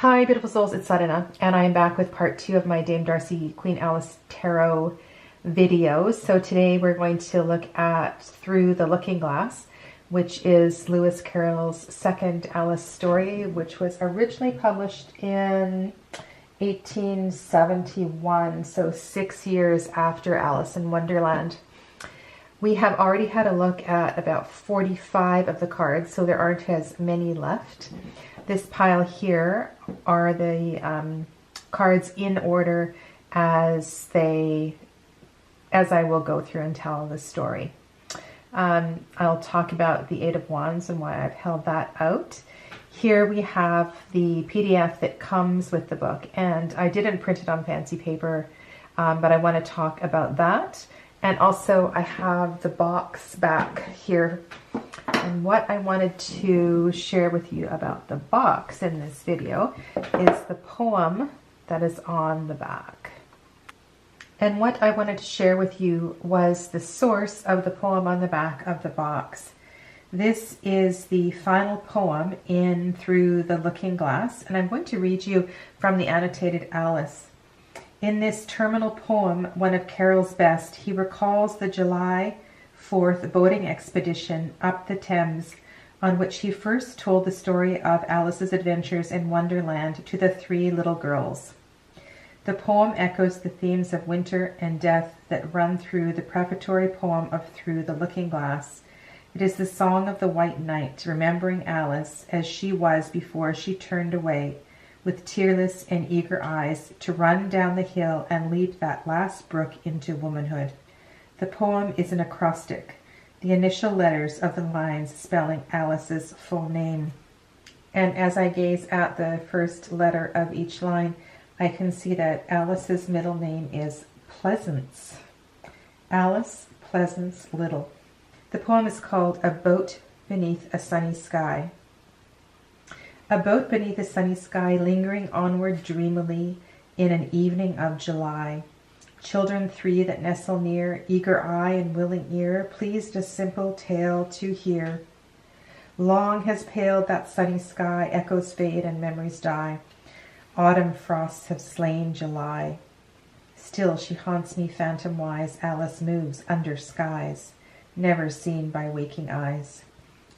Hi beautiful souls, it's Sadhana, and I am back with part 2 of my Dame Darcy Queen Alice Tarot videos. So today we're going to look at Through the Looking Glass, which is Lewis Carroll's second Alice story, which was originally published in 1871, so 6 years after Alice in Wonderland. We have already had a look at about 45 of the cards, so there aren't as many left. This pile here are the cards in order as I will go through and tell the story. I'll talk about the Eight of Wands and why I've held that out. Here we have the PDF that comes with the book, and I didn't print it on fancy paper, but I want to talk about that. And also I have the box back here. And what I wanted to share with you about the box in this video is the poem that is on the back. And what I wanted to share with you was the source of the poem on the back of the box. This is the final poem in Through the Looking Glass, and I'm going to read you from the annotated Alice. In this terminal poem, one of Carroll's best, he recalls the July 4th boating expedition up the Thames, on which he first told the story of Alice's adventures in Wonderland to the 3 little girls. The poem echoes the themes of winter and death that run through the prefatory poem of Through the Looking Glass. It is the song of the White Knight, remembering Alice as she was before she turned away, with tearless and eager eyes, to run down the hill and leap that last brook into womanhood. The poem is an acrostic, the initial letters of the lines spelling Alice's full name. And as I gaze at the first letter of each line, I can see that Alice's middle name is Pleasance. Alice Pleasance Little. The poem is called A Boat Beneath a Sunny Sky. A boat beneath a sunny sky, lingering onward dreamily in an evening of July. Children 3 that nestle near, eager eye and willing ear, pleased a simple tale to hear. Long has paled that sunny sky, echoes fade and memories die. Autumn frosts have slain July. Still she haunts me phantom-wise, Alice moves under skies, never seen by waking eyes.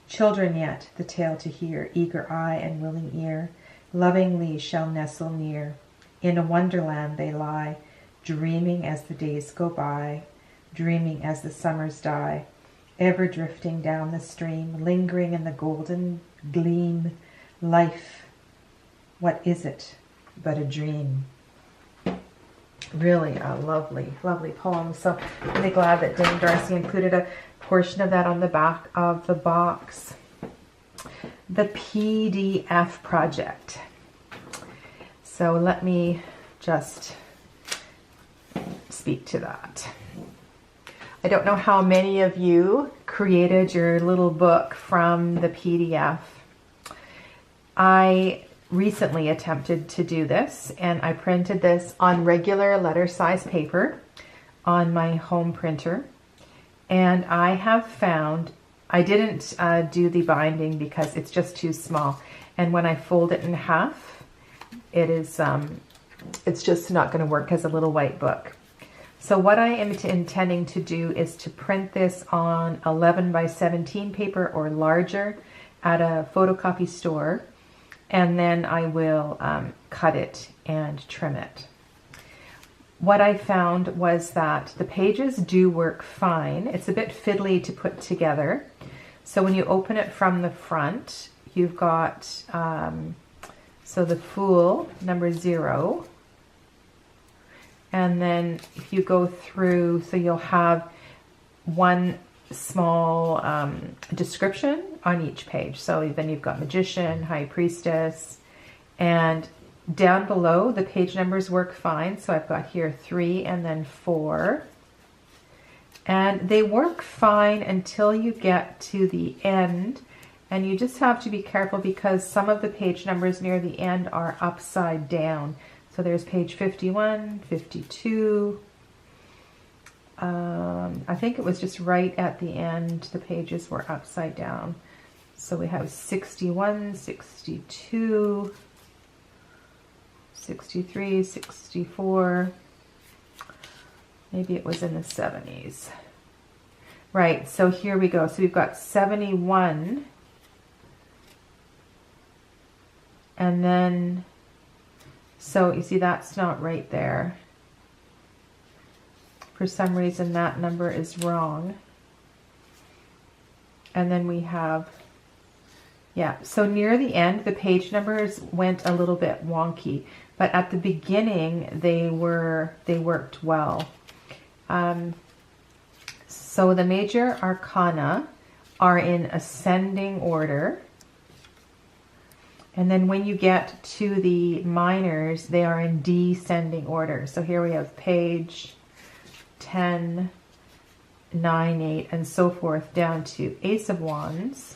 Children yet, the tale to hear, eager eye and willing ear, lovingly shall nestle near. In a wonderland they lie, dreaming as the days go by, dreaming as the summers die, ever drifting down the stream, lingering in the golden gleam. Life, what is it but a dream? Really a lovely, lovely poem. So I'm really glad that Dame Darcy included a portion of that on the back of the box. The PDF project. So let me just speak to that. I don't know how many of you created your little book from the PDF. I recently attempted to do this, and I printed this on regular letter size paper on my home printer. And I have found, I didn't do the binding because it's just too small. And when I fold it in half, it's just not going to work as a little white book. So what I am intending to do is to print this on 11 by 17 paper or larger at a photocopy store. And then I will cut it and trim it. What I found was that the pages do work fine. It's a bit fiddly to put together. So when you open it from the front, you've got, so the Fool, number 0. And then if you go through, so you'll have one small description on each page. So then you've got Magician, High Priestess, and down below, the page numbers work fine. So I've got here 3 and then 4. And they work fine until you get to the end. And you just have to be careful because some of the page numbers near the end are upside down. So there's page 51, 52. I think it was just right at the end, the pages were upside down. So we have 61, 62, 63, 64. Maybe it was in the 70s. Right, so here we go. So we've got 71. And then, so you see that's not right there. For some reason that number is wrong. And then we have, yeah, so near the end, the page numbers went a little bit wonky, but at the beginning, they worked well. So the major arcana are in ascending order. And then when you get to the minors, they are in descending order. So here we have page 10, 9, 8, and so forth down to Ace of Wands.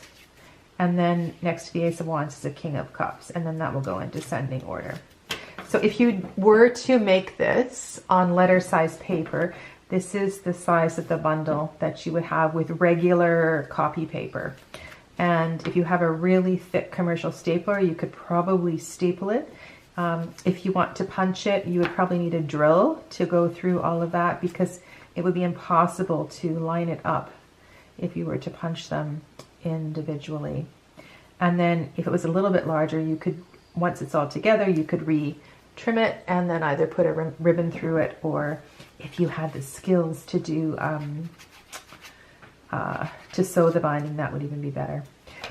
And then next to the Ace of Wands is a King of Cups. And then that will go in descending order. So if you were to make this on letter size paper, this is the size of the bundle that you would have with regular copy paper. And if you have a really thick commercial stapler, you could probably staple it. If you want to punch it, you would probably need a drill to go through all of that, because it would be impossible to line it up if you were to punch them individually. And then if it was a little bit larger, you could, once it's all together, you could re-trim it and then either put a ribbon through it, or if you had the skills to do to sew the binding, that would even be better.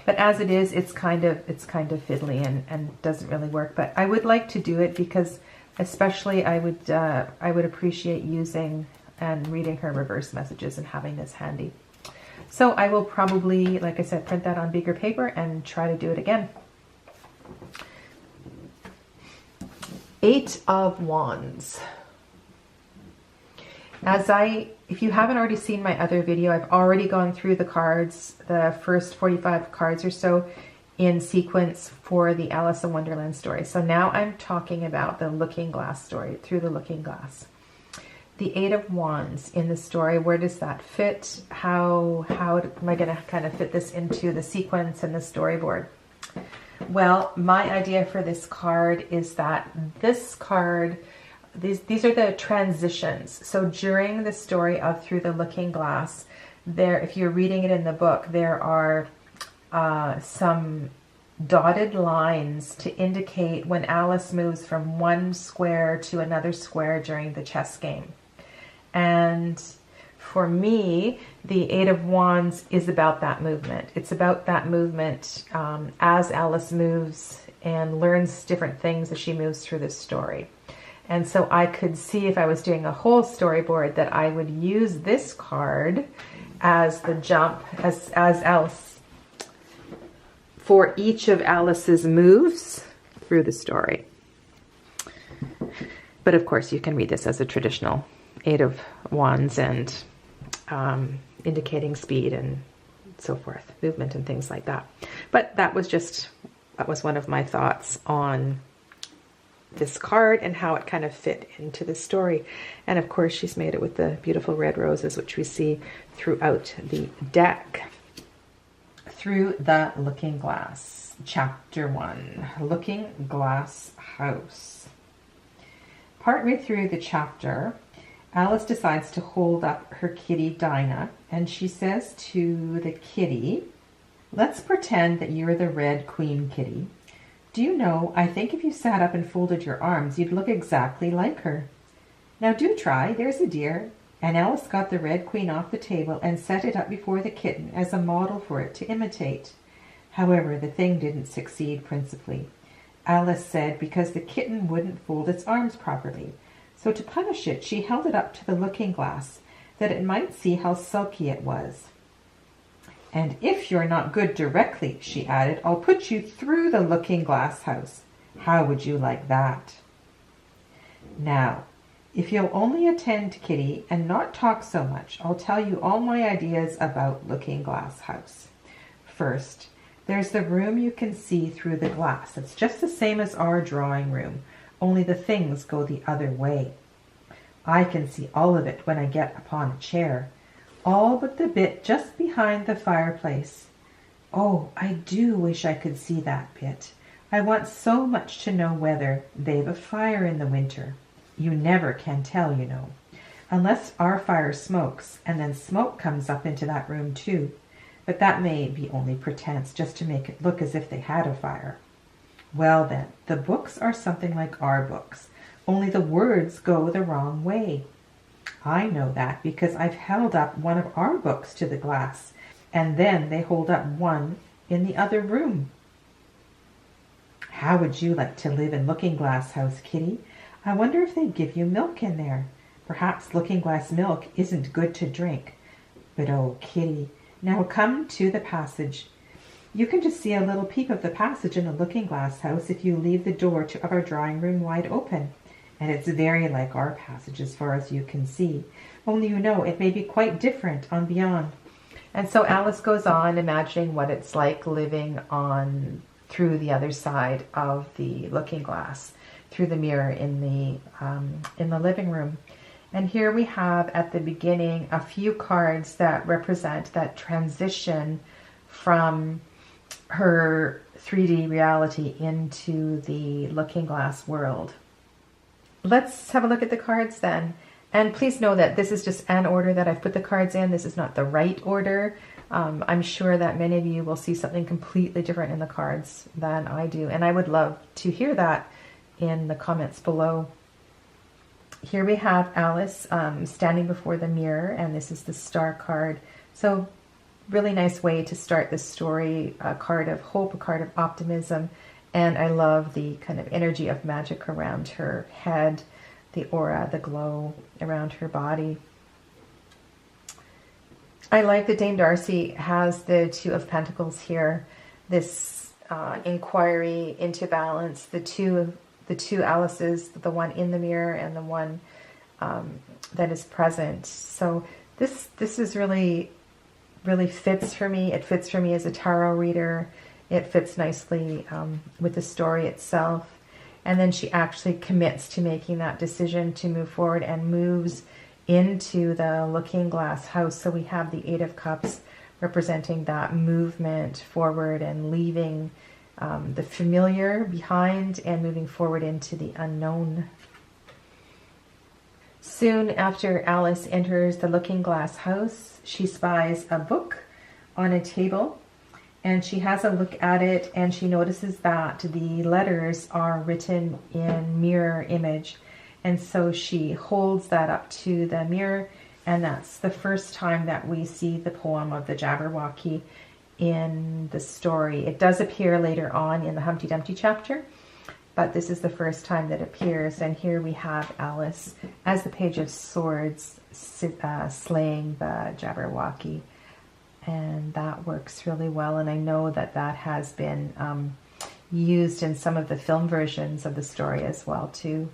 But as it is, it's kind of fiddly and doesn't really work. But I would like to do it because, especially, I would appreciate using and reading her reverse messages and having this handy. So I will probably, like I said, print that on bigger paper and try to do it again. 8 of Wands. If you haven't already seen my other video, I've already gone through the cards, the first 45 cards or so in sequence for the Alice in Wonderland story. So now I'm talking about the Looking Glass story, Through the Looking Glass. The 8 of Wands in the story, where does that fit? How am I going to kind of fit this into the sequence and the storyboard? Well, my idea for this card is that this card, these are the transitions. So during the story of Through the Looking Glass, if you're reading it in the book, there are some dotted lines to indicate when Alice moves from one square to another square during the chess game. And for me, the 8 of Wands is about that movement. It's about that movement as Alice moves and learns different things as she moves through this story. And so I could see, if I was doing a whole storyboard, that I would use this card as the jump, as Alice, for each of Alice's moves through the story. But of course, you can read this as a traditional 8 of Wands and indicating speed and so forth, movement and things like that. But that was one of my thoughts on this card and how it kind of fit into the story. And of course, she's made it with the beautiful red roses, which we see throughout the deck. Through the Looking Glass, Chapter 1, Looking Glass House. Partway through the chapter, Alice decides to hold up her kitty Dinah, and she says to the kitty, "Let's pretend that you're the Red Queen, kitty. Do you know, I think if you sat up and folded your arms, you'd look exactly like her. Now do try, there's a dear." And Alice got the Red Queen off the table and set it up before the kitten as a model for it to imitate. However, the thing didn't succeed principally, Alice said, because the kitten wouldn't fold its arms properly. So to punish it, she held it up to the looking glass, that it might see how sulky it was. "And if you're not good directly," she added, "I'll put you through the looking glass house. How would you like that? Now, if you'll only attend to Kitty and not talk so much, I'll tell you all my ideas about Looking Glass House. First, there's the room you can see through the glass. It's just the same as our drawing room, only the things go the other way. I can see all of it when I get upon a chair, all but the bit just behind the fireplace. Oh, I do wish I could see that bit. I want so much to know whether they've a fire in the winter. You never can tell, you know. Unless our fire smokes, and then smoke comes up into that room too. But that may be only pretense, just to make it look as if they had a fire. Well then, the books are something like our books, only the words go the wrong way. I know that because I've held up one of our books to the glass, and then they hold up one in the other room. How would you like to live in Looking Glass House, Kitty? I wonder if they'd give you milk in there. Perhaps Looking Glass milk isn't good to drink. But oh, Kitty, now come to the passage. You can just see a little peep of the passage in a Looking Glass House if you leave the door of our drawing room wide open. And it's very like our passage as far as you can see. Only you know it may be quite different on beyond. And so Alice goes on imagining what it's like living on through the other side of the looking glass, through the mirror in the living room. And here we have at the beginning a few cards that represent that transition from her 3D reality into the looking glass world. Let's have a look at the cards then. And please know that this is just an order that I've put the cards in. This is not the right order. I'm sure that many of you will see something completely different in the cards than I do. And I would love to hear that in the comments below. Here we have Alice standing before the mirror, and this is the star card. So really nice way to start the story, a card of hope, a card of optimism. And I love the kind of energy of magic around her head, the aura, the glow around her body. I like that Dame Darcy has the Two of Pentacles here, this inquiry into balance, the two Alices, the one in the mirror and the one that is present. So this is really fits for me. It fits for me as a tarot reader. It fits nicely with the story itself. And then she actually commits to making that decision to move forward and moves into the looking glass house. So we have the Eight of Cups representing that movement forward and leaving the familiar behind and moving forward into the unknown. Soon after Alice enters the looking glass house, she spies a book on a table, and she has a look at it, and she notices that the letters are written in mirror image. And so she holds that up to the mirror, and that's the first time that we see the poem of the Jabberwocky in the story. It does appear later on in the Humpty Dumpty chapter, but this is the first time that it appears. And here we have Alice as the Page of Swords slaying the Jabberwocky. And that works really well. And I know that that has been used in some of the film versions of the story as well too.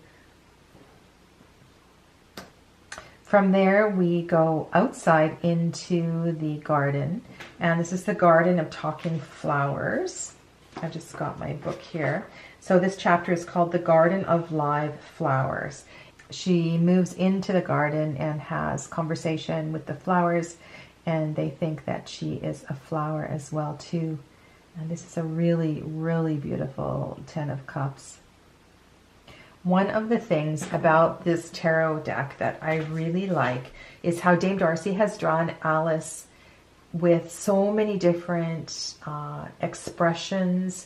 From there, we go outside into the garden, and this is the Garden of Talking Flowers. I've just got my book here. So this chapter is called The Garden of Live Flowers. She moves into the garden and has conversation with the flowers, and they think that she is a flower as well too. And this is a really, really beautiful Ten of Cups. One of the things about this tarot deck that I really like is how Dame Darcy has drawn Alice with so many different expressions,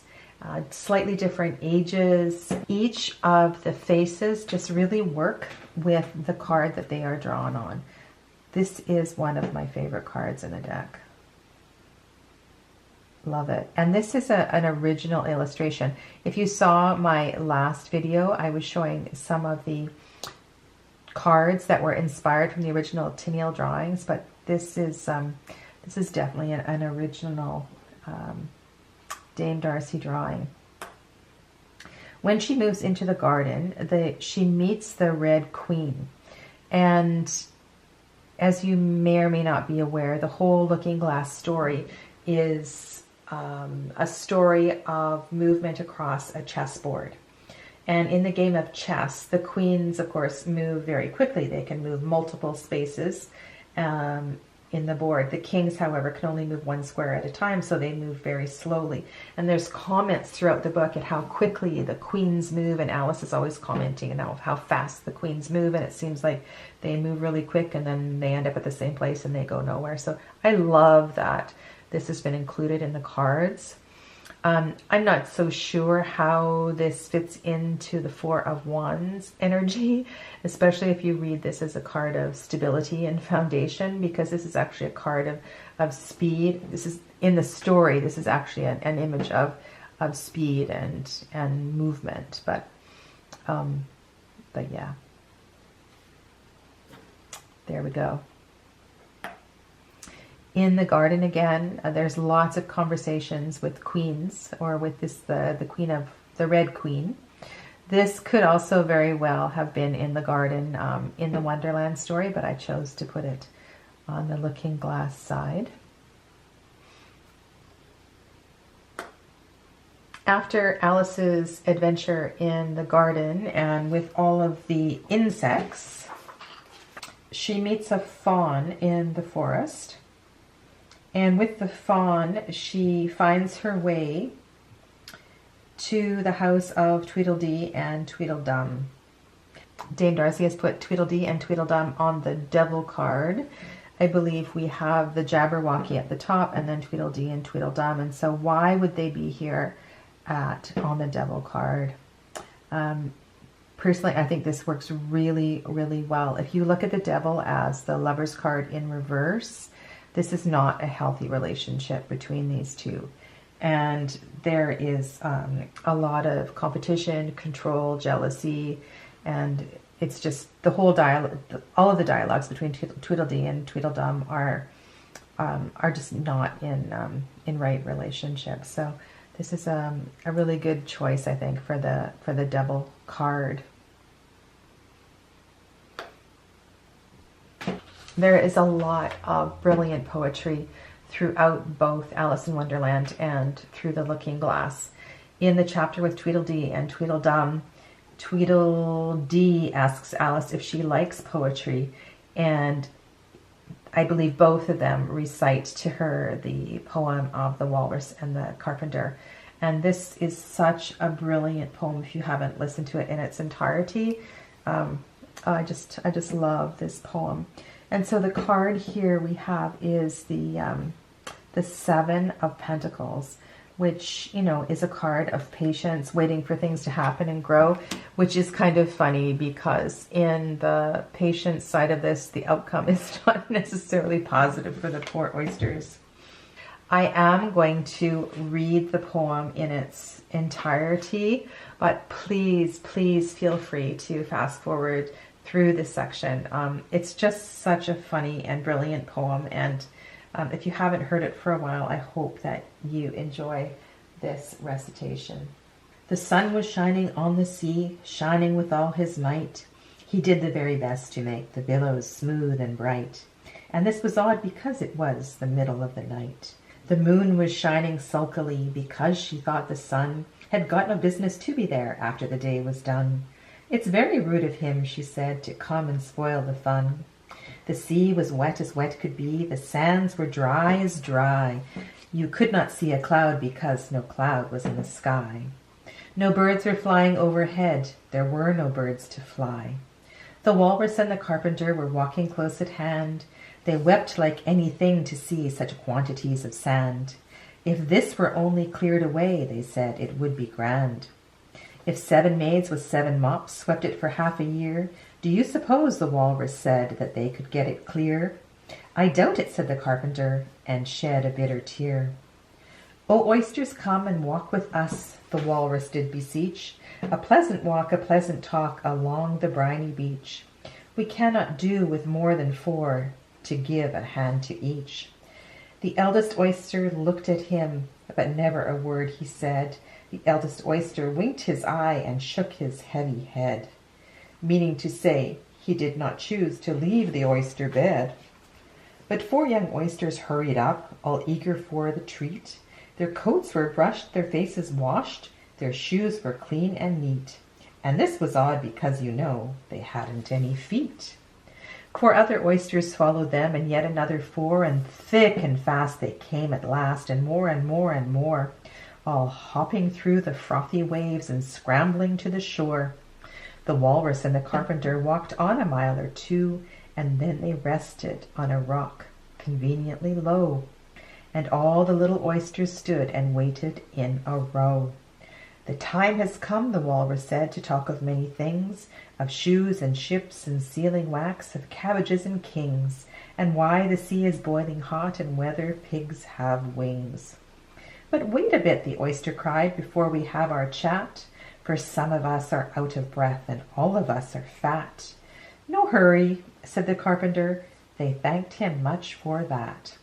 slightly different ages. Each of the faces just really work with the card that they are drawn on. This is one of my favorite cards in the deck. Love it. And this is an original illustration. If you saw my last video, I was showing some of the cards that were inspired from the original Tennille drawings, but this is definitely an original Dame Darcy drawing. When she moves into the garden, she meets the Red Queen. And as you may or may not be aware, the whole Looking Glass story is a story of movement across a chessboard. And in the game of chess, the queens, of course, move very quickly. They can move multiple spaces. in the board. The kings, however, can only move 1 square at a time, so they move very slowly. And there's comments throughout the book at how quickly the queens move, and Alice is always commenting on how fast the queens move, and it seems like they move really quick and then they end up at the same place and they go nowhere. So I love that this has been included in the cards. I'm not so sure how this fits into the 4 of Wands energy, especially if you read this as a card of stability and foundation, because this is actually a card of speed. This is in the story. This is actually an image of speed and movement. But yeah, there we go. In the garden again, there's lots of conversations with queens, or with this the queen of the Red Queen. This could also very well have been in the garden in the Wonderland story, but I chose to put it on the Looking Glass side. After Alice's adventure in the garden and with all of the insects, she meets a fawn in the forest. And with the fawn, she finds her way to the house of Tweedledee and Tweedledum. Dame Darcy has put Tweedledee and Tweedledum on the Devil card. I believe we have the Jabberwocky at the top and then Tweedledee and Tweedledum. And so why would they be here on the Devil card? Personally, I think this works really, really well. If you look at the Devil as the Lover's card in reverse, this is not a healthy relationship between these two. And there is a lot of competition, control, jealousy, and it's just the whole dialogue, all of the dialogues between Tweedledee and Tweedledum are just not in right relationships. So this is a really good choice, I think, for the Devil card. There is a lot of brilliant poetry throughout both Alice in Wonderland and through the Looking Glass. In the chapter with Tweedledee and Tweedledum, Tweedledee asks Alice if she likes poetry, and I believe both of them recite to her the poem of the Walrus and the Carpenter. And this is such a brilliant poem if you haven't listened to it in its entirety. I just love this poem. And so the card here we have is the 7 of Pentacles, which, you know, is a card of patience, waiting for things to happen and grow, which is kind of funny because in the patience side of this, the outcome is not necessarily positive for the poor oysters. I am going to read the poem in its entirety, but please, please feel free to fast forward through this section. It's just such a funny and brilliant poem, and if you haven't heard it for a while, I hope that you enjoy this recitation. The sun was shining on the sea, shining with all his might. He did the very best to make the billows smooth and bright, and this was odd because it was the middle of the night. The moon was shining sulkily because she thought the sun had got no business to be there after the day was done. It's very rude of him, she said, to come and spoil the fun. The sea was wet as wet could be, the sands were dry as dry. You could not see a cloud because no cloud was in the sky. No birds were flying overhead, there were no birds to fly. The Walrus and the Carpenter were walking close at hand. They wept like anything to see such quantities of sand. If this were only cleared away, they said, it would be grand. If 7 maids with 7 mops swept it for half a year, do you suppose, the Walrus said, that they could get it clear? I doubt it, said the Carpenter, and shed a bitter tear. O oysters, come and walk with us, the Walrus did beseech, a pleasant walk, a pleasant talk, along the briny beach. We cannot do with more than 4, to give a hand to each. The eldest oyster looked at him, but never a word he said. The eldest oyster winked his eye and shook his heavy head, meaning to say he did not choose to leave the oyster bed. But 4 young oysters hurried up, all eager for the treat. Their coats were brushed, their faces washed, their shoes were clean and neat. And this was odd because, you know, they hadn't any feet. 4 other oysters followed them, and yet another 4, and thick and fast they came at last, and more and more and more, all hopping through the frothy waves and scrambling to the shore. The Walrus and the Carpenter walked on a mile or 2, and then they rested on a rock conveniently low, and all the little oysters stood and waited in a row. The time has come, the Walrus said, to talk of many things, of shoes and ships and sealing wax, of cabbages and kings, and why the sea is boiling hot and whether pigs have wings. But wait a bit, the oyster cried, before we have our chat, for some of us are out of breath and all of us are fat. No hurry, said the Carpenter. They thanked him much for that.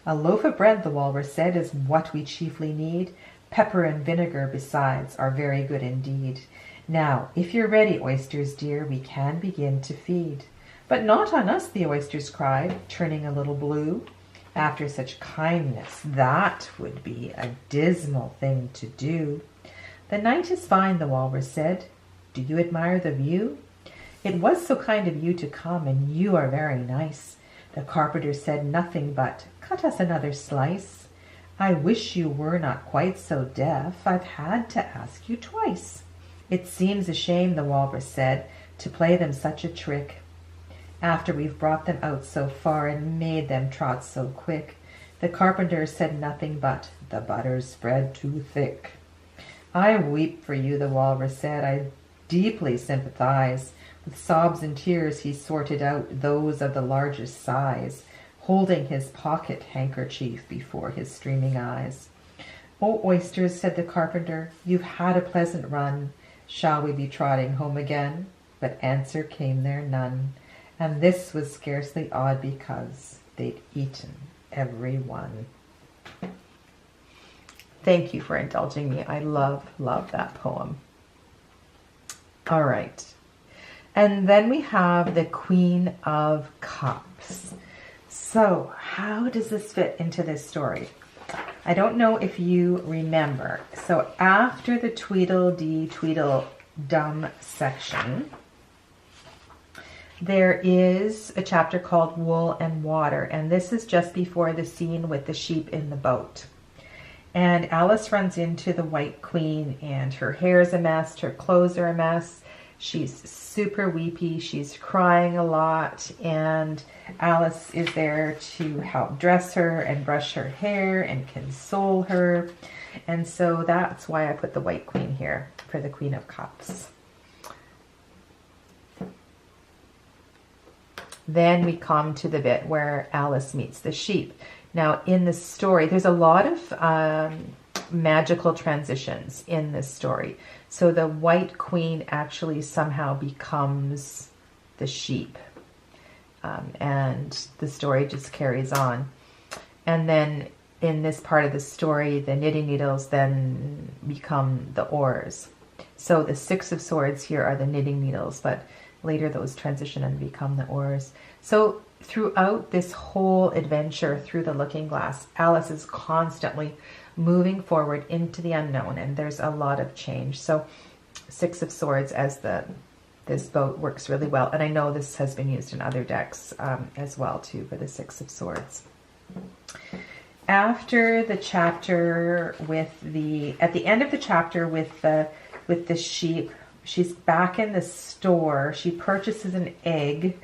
A loaf of bread, the Walrus said, is what we chiefly need. Pepper and vinegar, besides, are very good indeed. Now, if you're ready, oysters dear, we can begin to feed. But not on us, the oysters cried, turning a little blue. After such kindness, that would be a dismal thing to do. The night is fine, the Walrus said. Do you admire the view? It was so kind of you to come, and you are very nice. The Carpenter said nothing but, cut us another slice. I wish you were not quite so deaf. I've had to ask you twice. It seems a shame, the Walrus said, to play them such a trick, after we've brought them out so far and made them trot so quick. The Carpenter said nothing but, the butter's spread too thick. I weep for you, the Walrus said. I deeply sympathize. With sobs and tears he sorted out those of the largest size, holding his pocket handkerchief before his streaming eyes. Oh, oysters, said the Carpenter, you've had a pleasant run. Shall we be trotting home again? But answer came there none, and this was scarcely odd because they'd eaten every one. Thank you for indulging me. I love that poem. All right. And then we have the Queen of Cups. So how does this fit into this story? I don't know if you remember. So after the Tweedledee Tweedledum section, there is a chapter called Wool and Water. And this is just before the scene with the sheep in the boat. And Alice runs into the White Queen, and her hair's a mess, her clothes are a mess. She's super weepy, she's crying a lot, and Alice is there to help dress her and brush her hair and console her. And so that's why I put the White Queen here for the Queen of Cups. Then we come to the bit where Alice meets the sheep. Now in the story, there's a lot of magical transitions in this story. So the White Queen actually somehow becomes the sheep. And the story just carries on. And then in this part of the story, the knitting needles then become the oars. So the 6 of Swords here are the knitting needles, but later those transition and become the oars. So throughout this whole adventure through the looking glass, Alice is constantly moving forward into the unknown, and there's a lot of change. So 6 of Swords as this boat works really well, and I know this has been used in other decks as well too for the 6 of Swords. After the chapter with at the end of the chapter with the sheep, she's back in the store. She purchases an egg,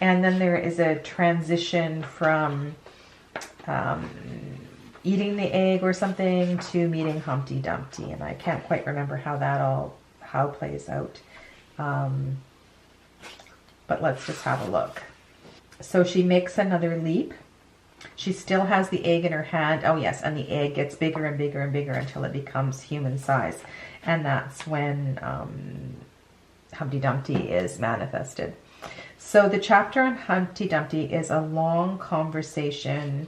and then there is a transition from eating the egg or something to meeting Humpty Dumpty, and I can't quite remember how that all plays out. But let's just have a look. So she makes another leap. She still has the egg in her hand. Oh yes, and the egg gets bigger and bigger and bigger until it becomes human size. And that's when Humpty Dumpty is manifested. So the chapter on Humpty Dumpty is a long conversation.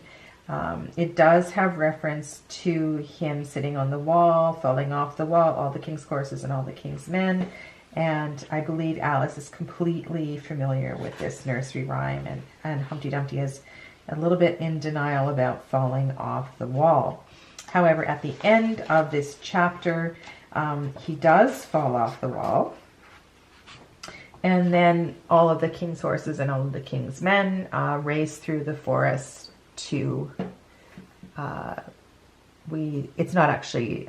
It does have reference to him sitting on the wall, falling off the wall, all the king's horses and all the king's men. And I believe Alice is completely familiar with this nursery rhyme, and Humpty Dumpty is a little bit in denial about falling off the wall. However, at the end of this chapter, he does fall off the wall. And then all of the king's horses and all of the king's men race through the forest to, it's not actually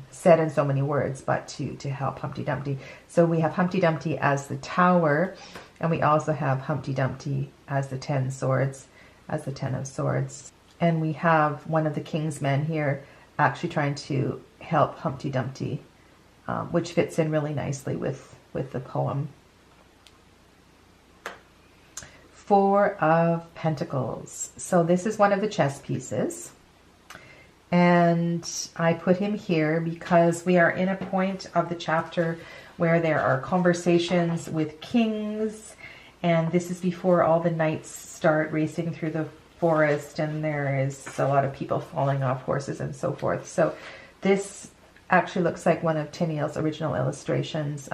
said in so many words, but to help Humpty Dumpty. So we have Humpty Dumpty as the tower, and we also have Humpty Dumpty as the 10 swords, as the 10 of swords. And we have one of the king's men here actually trying to help Humpty Dumpty, which fits in really nicely with the poem. 4 of Pentacles. So this is one of the chess pieces. And I put him here because we are in a point of the chapter where there are conversations with kings. And this is before all the knights start racing through the forest. And there is a lot of people falling off horses and so forth. So this actually looks like one of Tennille's original illustrations.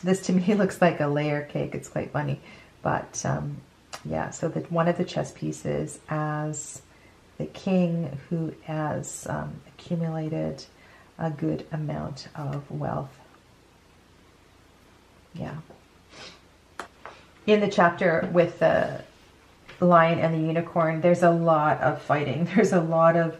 This to me looks like a layer cake. It's quite funny. But yeah, so that one of the chess pieces as the king who has accumulated a good amount of wealth. Yeah. In the chapter with the lion and the unicorn, there's a lot of fighting. There's a lot of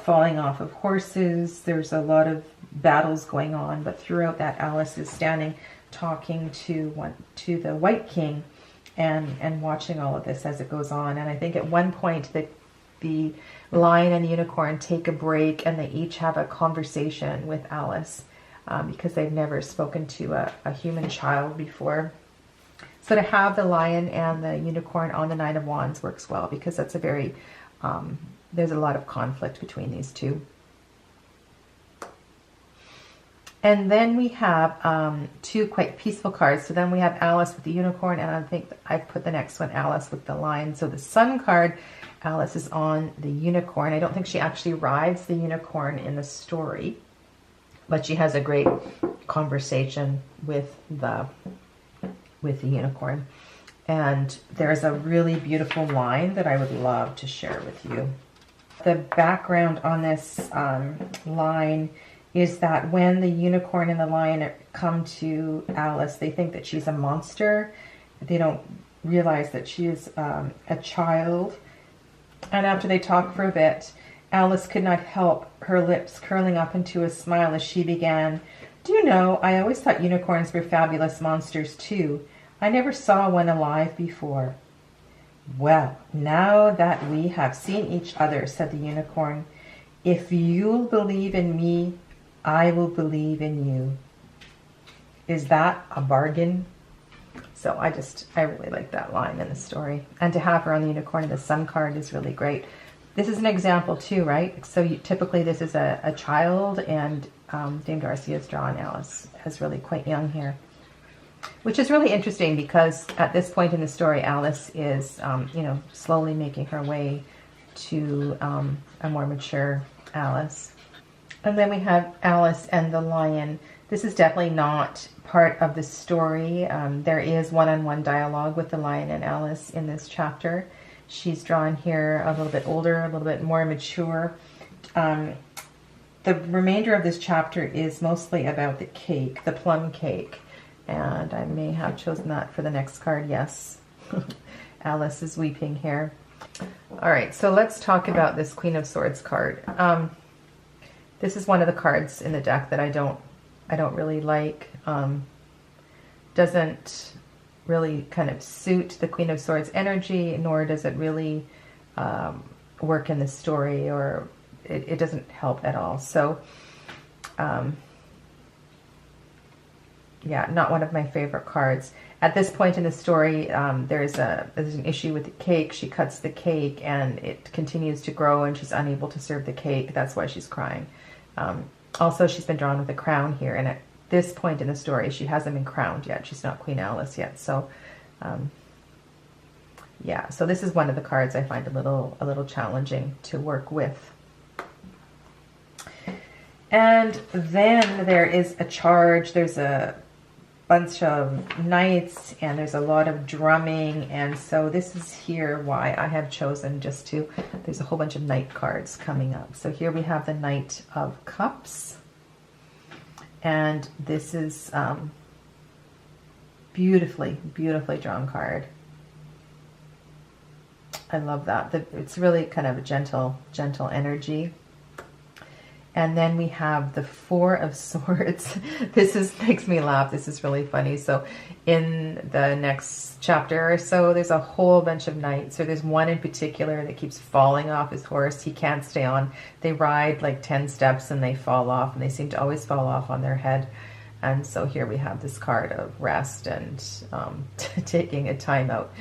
falling off of horses. There's a lot of battles going on. But throughout that, Alice is standing talking to the White King and watching all of this as it goes on. And I think at one point the lion and the unicorn take a break and they each have a conversation with Alice because they've never spoken to a human child before. So to have the lion and the unicorn on the Nine of Wands works well because that's a very, there's a lot of conflict between these two. And then we have 2 quite peaceful cards. So then we have Alice with the unicorn, and I think I've put the next one, Alice with the lion. So the Sun card, Alice is on the unicorn. I don't think she actually rides the unicorn in the story, but she has a great conversation with the unicorn. And there's a really beautiful line that I would love to share with you. The background on this line is that when the unicorn and the lion come to Alice, they think that she's a monster. They don't realize that she is a child. And after they talk for a bit, Alice could not help her lips curling up into a smile as she began, "Do you know, I always thought unicorns were fabulous monsters too. I never saw one alive before." "Well, now that we have seen each other," said the unicorn, "if you'll believe in me, I will believe in you. Is that a bargain?" So I really like that line in the story. And to have her on the unicorn and the Sun card is really great. This is an example too, right? So typically this is a child, and Dame Darcy has drawn Alice as really quite young here. Which is really interesting because at this point in the story, Alice is, slowly making her way to a more mature Alice. And then we have Alice and the lion. This is definitely not part of the story. There is one-on-one dialogue with the lion and Alice in this chapter. She's drawn here a little bit older, a little bit more mature. The remainder of this chapter is mostly about the cake, the plum cake. And I may have chosen that for the next card, yes. Alice is weeping here. All right, so let's talk about this Queen of Swords card. This is one of the cards in the deck that I don't really like. Doesn't really kind of suit the Queen of Swords energy, nor does it really work in the story, or it doesn't help at all. So, yeah, not one of my favorite cards. At this point in the story, there's an issue with the cake. She cuts the cake and it continues to grow and she's unable to serve the cake. That's why she's crying. Also, she's been drawn with a crown here, and at this point in the story, she hasn't been crowned yet. She's not Queen Alice yet. So, yeah. So this is one of the cards I find a little challenging to work with. And then there is a charge. There's a bunch of knights and there's a lot of drumming, and so this is here why I have chosen just to, there's a whole bunch of knight cards coming up. So here we have the Knight of Cups, and this is beautifully, beautifully drawn card. I love that. It's really kind of a gentle energy. And then we have the Four of Swords. Makes me laugh. This is really funny. So in the next chapter or so, there's a whole bunch of knights. So there's one in particular that keeps falling off his horse. He can't stay on. They ride like 10 steps and they fall off, and they seem to always fall off on their head. And so here we have this card of rest and taking a time out.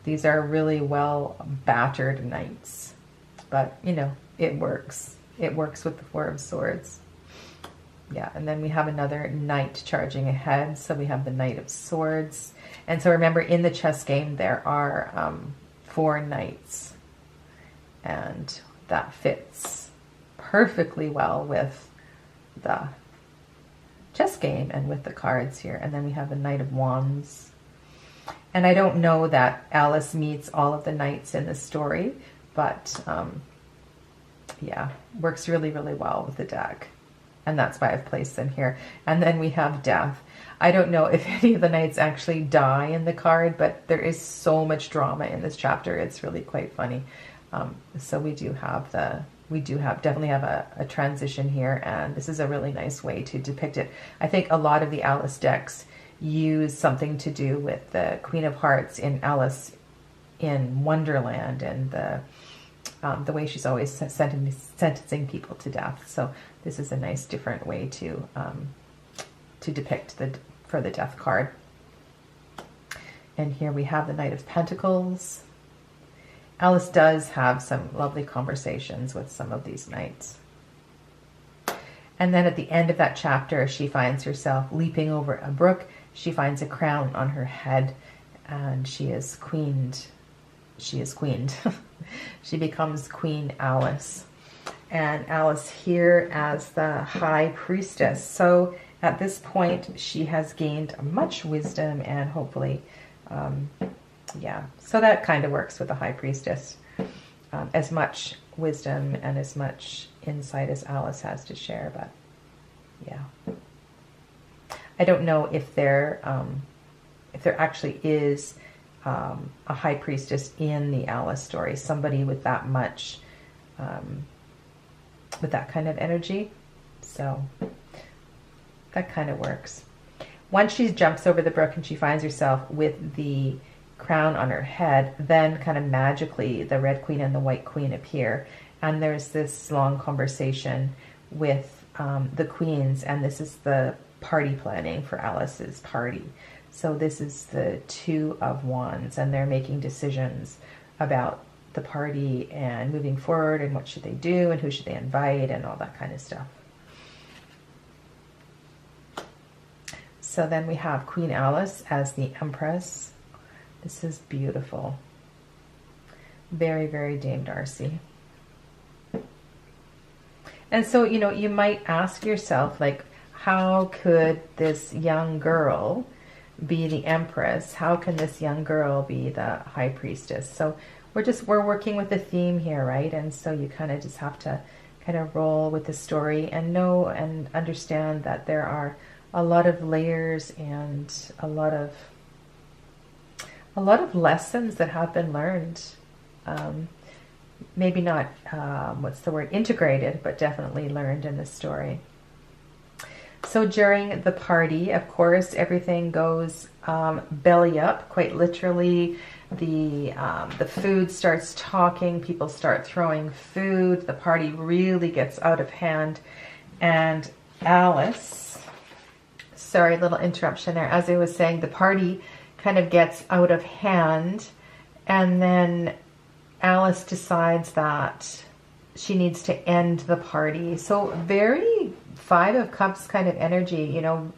These are really well battered knights, but you know, it works. It works with the Four of Swords. Yeah, and then we have another knight charging ahead. So we have the Knight of Swords. And so remember, in the chess game, there are 4 knights. And that fits perfectly well with the chess game and with the cards here. And then we have the Knight of Wands. And I don't know that Alice meets all of the knights in the story, but yeah, works really, really well with the deck. And that's why I've placed them here. And then we have Death. I don't know if any of the knights actually die in the card, but there is so much drama in this chapter. It's really quite funny. So we definitely have a transition here, and this is a really nice way to depict it. I think a lot of the Alice decks use something to do with the Queen of Hearts in Alice in Wonderland, and the way she's always sentencing people to death. So this is a nice different way to depict for the Death card. And here we have the Knight of Pentacles. Alice does have some lovely conversations with some of these knights. And then at the end of that chapter, she finds herself leaping over a brook. She finds a crown on her head, and she is queened. She is queened. She becomes Queen Alice. And Alice here as the High Priestess. So at this point, she has gained much wisdom, and hopefully, yeah. So that kind of works with the High Priestess. As much wisdom and as much insight as Alice has to share, but yeah. I don't know if there actually is a High Priestess in the Alice story, somebody with that much, with that kind of energy. So that kind of works. Once she jumps over the brook and she finds herself with the crown on her head, then kind of magically the Red Queen and the White Queen appear, and there's this long conversation with the queens, and this is the party planning for Alice's party. So this is the Two of Wands, and they're making decisions about the party and moving forward, and what should they do, and who should they invite, and all that kind of stuff. So then we have Queen Alice as the Empress. This is beautiful. Very, very Dame Darcy. And so, you know, you might ask yourself, like, how could this young girl be the Empress? How can this young girl be the High Priestess? So we're working with the theme here, right? And so you kind of just have to kind of roll with the story and know and understand that there are a lot of layers and a lot of lessons that have been learned. Maybe not, integrated, but definitely learned in this story. So during the party, of course, everything goes belly up, quite literally. The food starts talking, people start throwing food, the party really gets out of hand, and Alice, sorry, little interruption there. As I was saying, the party kind of gets out of hand, and then Alice decides that she needs to end the party. So very Five of Cups kind of energy, you know,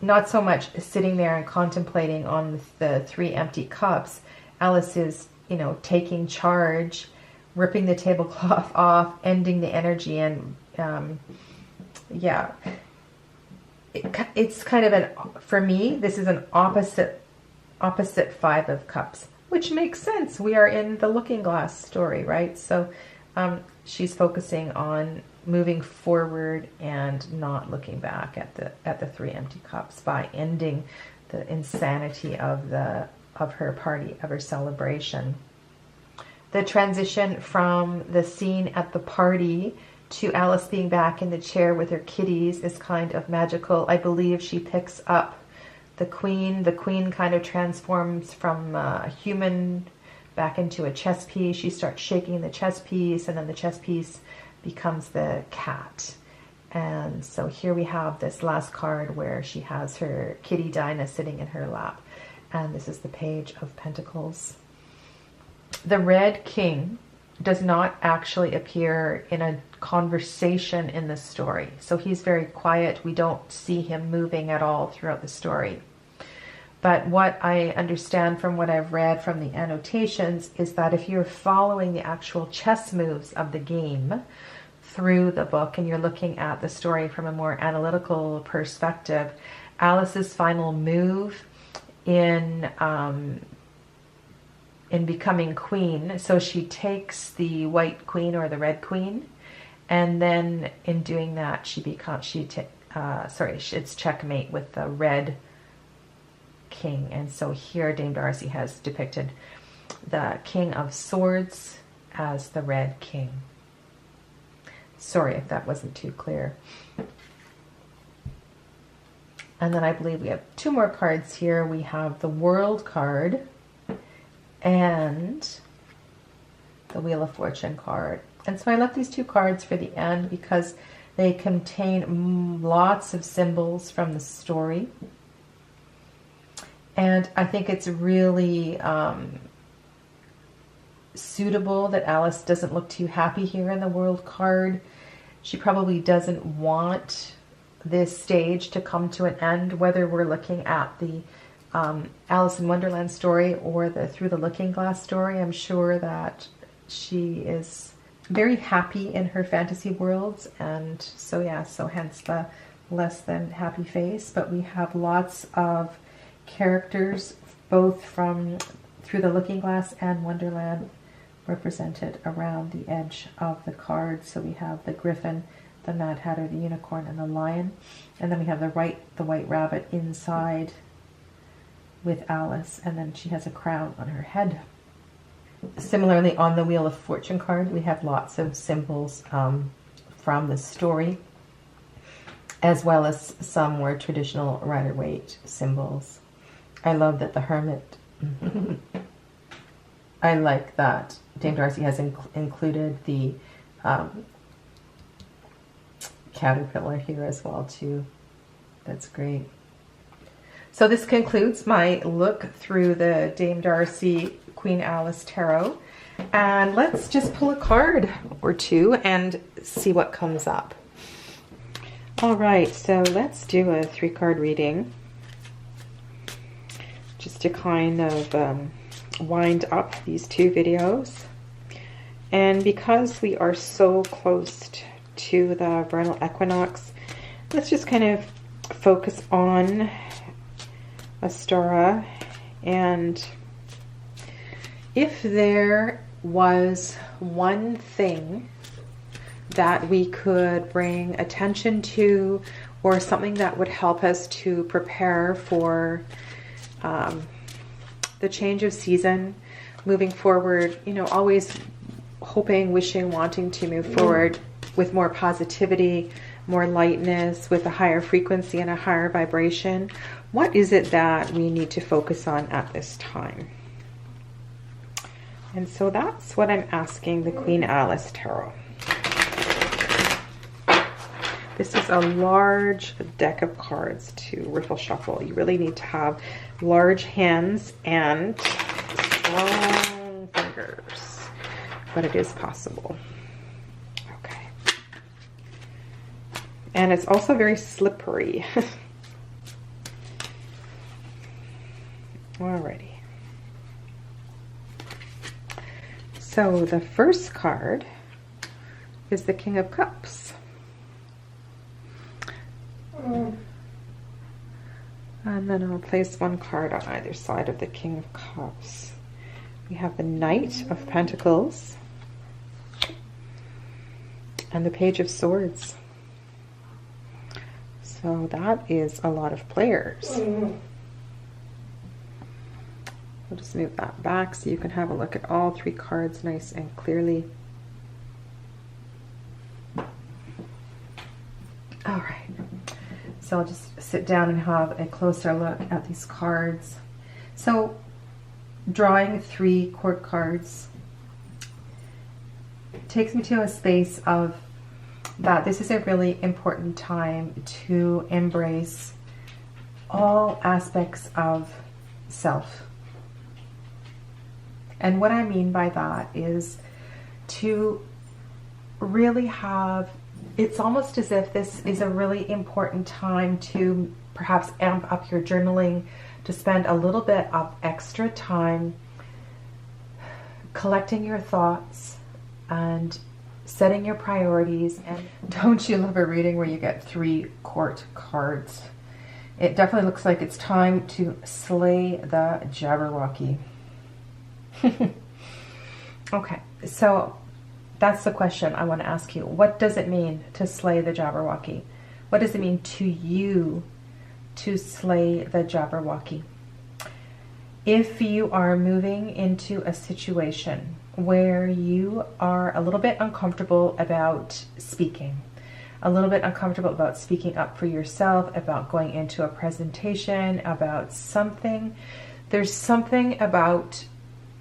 not so much sitting there and contemplating on the 3 empty cups. Alice is, you know, taking charge, ripping the tablecloth off, ending the energy, and yeah. It's kind of for me, this is an opposite Five of Cups, which makes sense. We are in the Looking Glass story, right? So she's focusing on moving forward and not looking back at the 3 empty cups by ending insanity of her party, of her celebration. The transition from the scene at the party to Alice being back in the chair with her kitties is kind of magical. I believe she picks up the queen. The queen kind of transforms from a human back into a chess piece. She starts shaking the chess piece, and then the chess piece becomes the cat. And so here we have this last card where she has her kitty Dinah sitting in her lap. And this is the Page of Pentacles. The Red King does not actually appear in a conversation in the story. So he's very quiet. We don't see him moving at all throughout the story. But what I understand from what I've read from the annotations is that if you're following the actual chess moves of the game through the book and you're looking at the story from a more analytical perspective, Alice's final move in becoming queen, so she takes the white queen or the red queen, and then in doing that it's checkmate with the red king. And so here Dame Darcy has depicted the King of Swords as the Red King. Sorry if that wasn't too clear. And then I believe we have two more cards here. We have the World card and the Wheel of Fortune card. And so I left these two cards for the end because they contain lots of symbols from the story. And I think it's really suitable that Alice doesn't look too happy here in the World card. She probably doesn't want this stage to come to an end, whether we're looking at the Alice in Wonderland story or the Through the Looking Glass story. I'm sure that she is very happy in her fantasy worlds, and so yeah, so hence the less than happy face. But we have lots of characters both from Through the Looking Glass and Wonderland represented around the edge of the card. So we have the Griffin, the Mad Hatter, the Unicorn, and the Lion. And then we have the White Rabbit inside with Alice, and then she has a crown on her head. Similarly, on the Wheel of Fortune card, we have lots of symbols from the story, as well as some more traditional Rider-Waite symbols. I love that the Hermit, I like that Dame Darcy has included the caterpillar here as well too. That's great. So this concludes my look through the Dame Darcy Queen Alice Tarot. And let's just pull a card or two and see what comes up. All right, so let's do a 3-card reading just to kind of wind up these two videos. And because we are so close to the vernal equinox, let's just kind of focus on Astara. And if there was one thing that we could bring attention to, or something that would help us to prepare for the change of season, moving forward, you know, always hoping, wishing, wanting to move forward with more positivity, more lightness, with a higher frequency and a higher vibration. What is it that we need to focus on at this time? And so that's what I'm asking the Queen Alice Tarot. This is a large deck of cards to riffle shuffle. You really need to have large hands and strong fingers, but it is possible. Okay. And it's also very slippery. Alrighty. So the first card is the King of Cups. And then I'll place one card on either side of the King of Cups. We have the Knight of Pentacles and the Page of Swords. So that is a lot of players. We'll just move that back so you can have a look at all three cards nice and clearly. All right, so I'll just sit down and have a closer look at these cards. So drawing 3 court cards takes me to a space of that this is a really important time to embrace all aspects of self. And what I mean by that is to really have, it's almost as if this is a really important time to perhaps amp up your journaling, to spend a little bit of extra time collecting your thoughts and setting your priorities. And don't you love a reading where you get 3 court cards? It definitely looks like it's time to slay the Jabberwocky. Okay, so that's the question I want to ask you. What does it mean to slay the Jabberwocky? What does it mean to you to slay the Jabberwocky? If you are moving into a situation where you are a little bit uncomfortable about speaking, a little bit uncomfortable about speaking up for yourself, about going into a presentation, about something, there's something about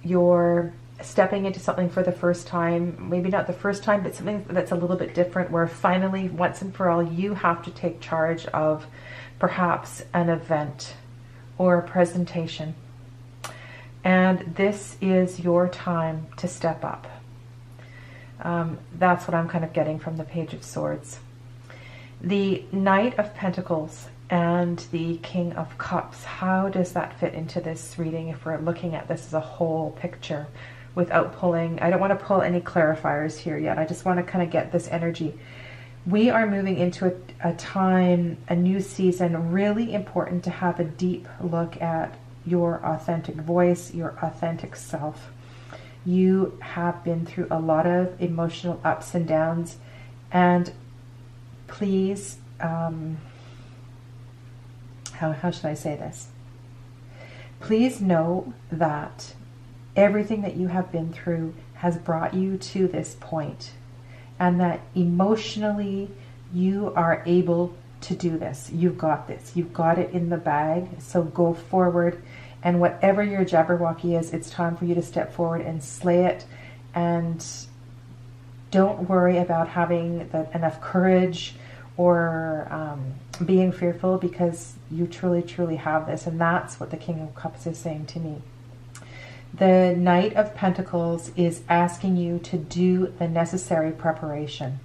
your stepping into something for the first time, maybe not the first time, but something that's a little bit different, where finally, once and for all, you have to take charge of perhaps an event or a presentation. And this is your time to step up. That's what I'm kind of getting from the Page of Swords. The Knight of Pentacles and the King of Cups, how does that fit into this reading if we're looking at this as a whole picture without pulling? I don't want to pull any clarifiers here yet. I just want to kind of get this energy. We are moving into a time, a new season, really important to have a deep look at your authentic voice, your authentic self. You have been through a lot of emotional ups and downs, and please, how should I say this? Please know that everything that you have been through has brought you to this point, and that emotionally you are able to do this. You've got this. You've got it in the bag. So go forward, and whatever your Jabberwocky is, it's time for you to step forward and slay it. And don't worry about having enough courage or being fearful, because you truly, truly have this. And that's what the King of Cups is saying to me. The Knight of Pentacles is asking you to do the necessary preparation.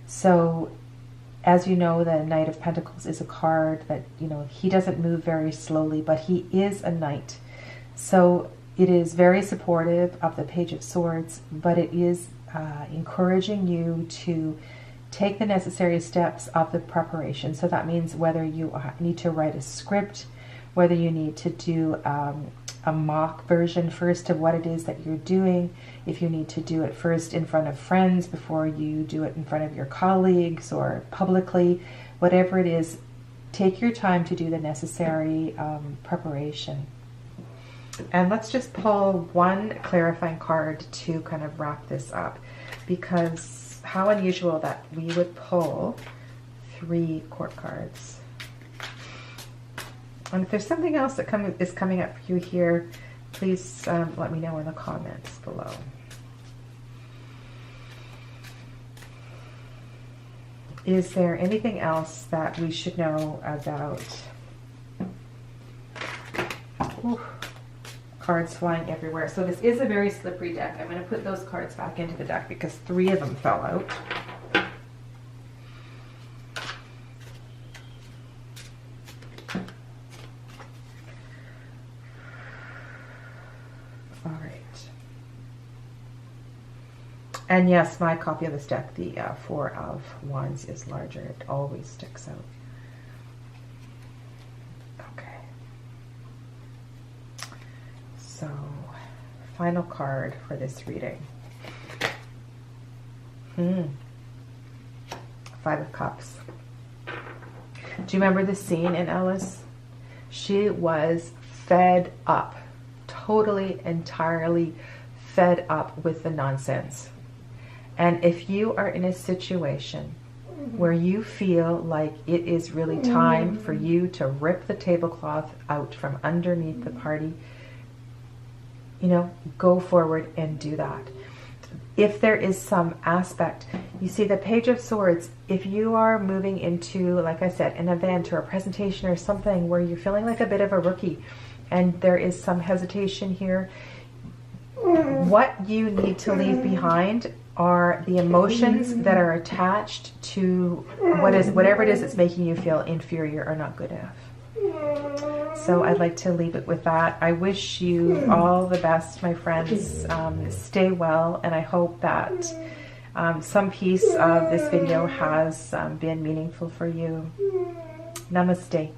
So, as you know, the Knight of Pentacles is a card that, you know, he doesn't move very slowly, but he is a knight. So it is very supportive of the Page of Swords, but it is encouraging you to take the necessary steps of the preparation. So that means whether you need to write a script, whether you need to do a mock version first of what it is that you're doing, if you need to do it first in front of friends before you do it in front of your colleagues or publicly, whatever it is, take your time to do the necessary preparation. And let's just pull one clarifying card to kind of wrap this up, because how unusual that we would pull 3 court cards. And if there's something else that is coming up for you here, please let me know in the comments below. Is there anything else that we should know about? Ooh, cards flying everywhere. So this is a very slippery deck. I'm going to put those cards back into the deck because 3 of them fell out. And yes, my copy of this deck, the 4 of Wands, is larger. It always sticks out. Okay. So, final card for this reading. 5 of Cups. Do you remember the scene in Alice? She was fed up, totally, entirely fed up with the nonsense. And if you are in a situation where you feel like it is really time for you to rip the tablecloth out from underneath the party, you know, go forward and do that. If there is some aspect, you see the Page of Swords, if you are moving into, like I said, an event or a presentation or something where you're feeling like a bit of a rookie and there is some hesitation here, what you need to leave behind are the emotions that are attached to whatever it is that's making you feel inferior or not good enough. So I'd like to leave it with that. I wish you all the best, my friends. Stay well, and I hope that some piece of this video has been meaningful for you. Namaste.